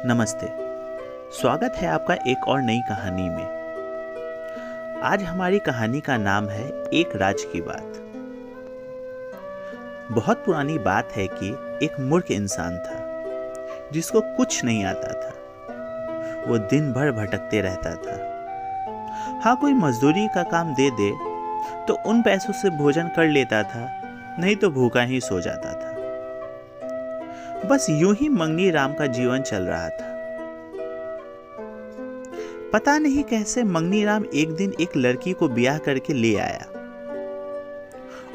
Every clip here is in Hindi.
नमस्ते। स्वागत है आपका एक और नई कहानी में। आज हमारी कहानी का नाम है एक राज की बात। बहुत पुरानी बात है कि एक मूर्ख इंसान था जिसको कुछ नहीं आता था। वो दिन भर भटकते रहता था। हाँ, कोई मजदूरी का काम दे दे तो उन पैसों से भोजन कर लेता था, नहीं तो भूखा ही सो जाता था। बस यूं ही मंगनी राम का जीवन चल रहा था। पता नहीं कैसे मंगनी राम एक दिन एक लड़की को ब्याह करके ले आया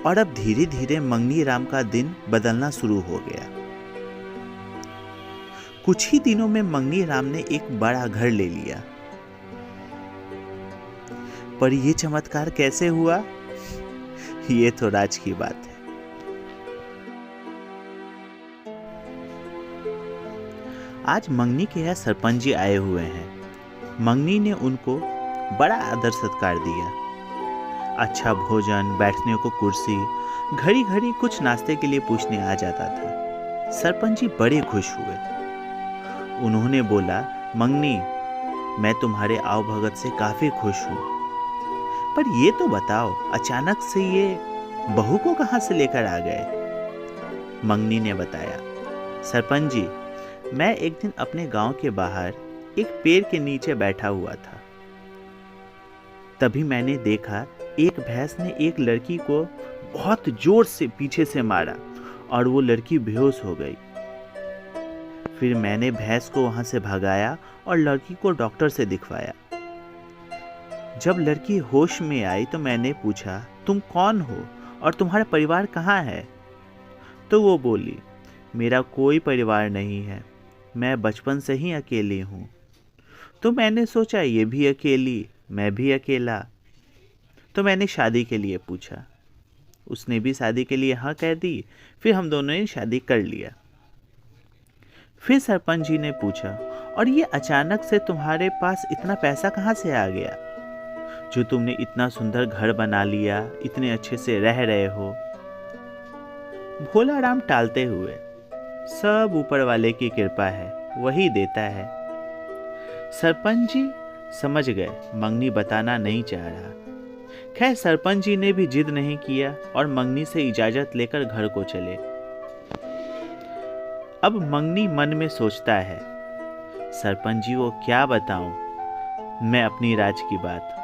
और अब धीरे धीरे मंगनी राम का दिन बदलना शुरू हो गया। कुछ ही दिनों में मंगनी राम ने एक बड़ा घर ले लिया। पर यह चमत्कार कैसे हुआ, ये तो राज की बात है। आज मंगनी के यहाँ सरपंच जी आए हुए हैं। मंगनी ने उनको बड़ा आदर सत्कार दिया। अच्छा भोजन, बैठने को कुर्सी, घड़ी घड़ी कुछ नाश्ते के लिए पूछने आ जाता था। सरपंच जी बड़े खुश हुए। उन्होंने बोला, मंगनी, मैं तुम्हारे आओ भगत से काफी खुश हूँ, पर ये तो बताओ अचानक से ये बहू को कहाँ से लेकर आ गए? मंगनी ने बताया, सरपंच जी, मैं एक दिन अपने गांव के बाहर एक पेड़ के नीचे बैठा हुआ था। तभी मैंने देखा एक भैंस ने एक लड़की को बहुत जोर से पीछे से मारा और वो लड़की बेहोश हो गई। फिर मैंने भैंस को वहां से भगाया और लड़की को डॉक्टर से दिखवाया। जब लड़की होश में आई तो मैंने पूछा, तुम कौन हो और तुम्हारा परिवार कहाँ है? तो वो बोली, मेरा कोई परिवार नहीं है, मैं बचपन से ही अकेली हूँ। तो मैंने सोचा ये भी अकेली, मैं भी अकेला। तो मैंने शादी के लिए पूछा। उसने भी शादी के लिए हाँ कह दी। फिर हम दोनों ने शादी कर लिया। फिर सरपंच जी ने पूछा, और ये अचानक से तुम्हारे पास इतना पैसा कहाँ से आ गया जो तुमने इतना सुंदर घर बना लिया, इतने अच्छे से रह रहे हो? भोला राम टालते हुए, सब ऊपर वाले की कृपा है, वही देता है। सरपंच जी समझ गए मंगनी बताना नहीं चाह रहा। खैर, सरपंच जी ने भी जिद नहीं किया और मंगनी से इजाजत लेकर घर को चले। अब मंगनी मन में सोचता है, सरपंच जी को क्या बताऊं मैं अपनी राज की बात।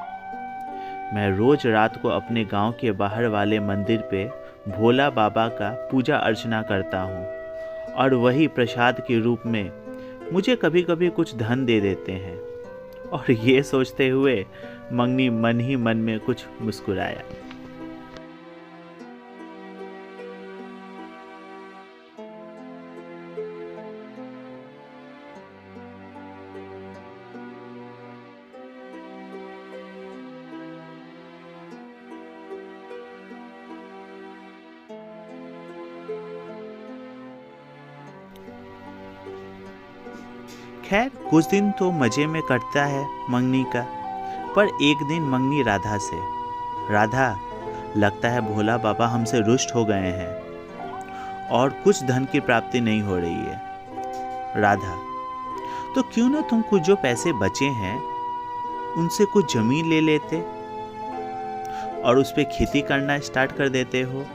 मैं रोज रात को अपने गांव के बाहर वाले मंदिर पे भोला बाबा का पूजा अर्चना करता हूँ और वही प्रसाद के रूप में मुझे कभी कभी कुछ धन दे देते हैं। और ये सोचते हुए मंगनी मन ही मन में कुछ मुस्कुराया। खैर, कुछ दिन तो मजे में कटता है मंगनी का। पर एक दिन मंगनी राधा से, राधा, लगता है भोला बाबा हमसे रुष्ट हो गए हैं और कुछ धन की प्राप्ति नहीं हो रही है। राधा, तो क्यों ना तुम कुछ जो पैसे बचे हैं उनसे कुछ जमीन ले लेते और उस पे खेती करना स्टार्ट कर देते हो।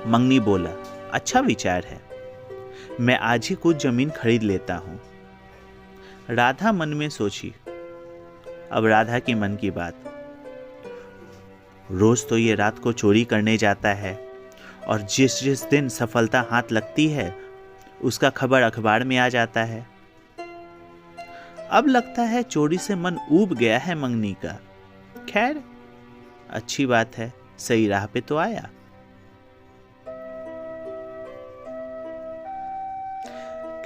मंगनी बोला, अच्छा विचार है, मैं आज ही कुछ जमीन खरीद लेता हूँ। राधा मन में सोची। अब राधा की मन की बात, रोज तो ये रात को चोरी करने जाता है और जिस जिस दिन सफलता हाथ लगती है उसका खबर अखबार में आ जाता है। अब लगता है चोरी से मन ऊब गया है मंगनी का। खैर, अच्छी बात है, सही राह पे तो आया।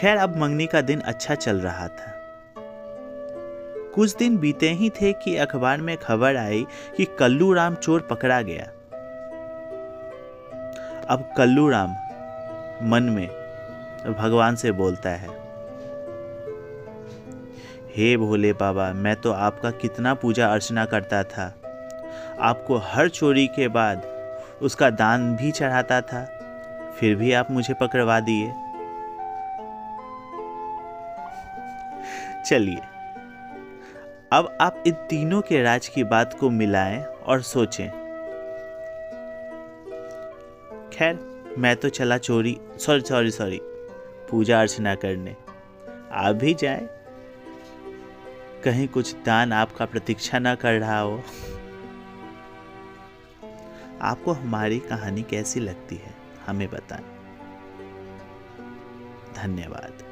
खैर, अब मंगनी का दिन अच्छा चल रहा था। कुछ दिन बीते ही थे कि अखबार में खबर आई कि कल्लू राम चोर पकड़ा गया। अब कल्लू राम मन में भगवान से बोलता है, हे भोले बाबा, मैं तो आपका कितना पूजा अर्चना करता था, आपको हर चोरी के बाद उसका दान भी चढ़ाता था, फिर भी आप मुझे पकड़वा दिए। चलिए अब आप इन तीनों के राज की बात को मिलाएं और सोचें। खैर, मैं तो चला सॉरी पूजा अर्चना करने। आप भी जाए, कहीं कुछ दान आपका प्रतीक्षा ना कर रहा हो। आपको हमारी कहानी कैसी लगती है हमें बताएं। धन्यवाद।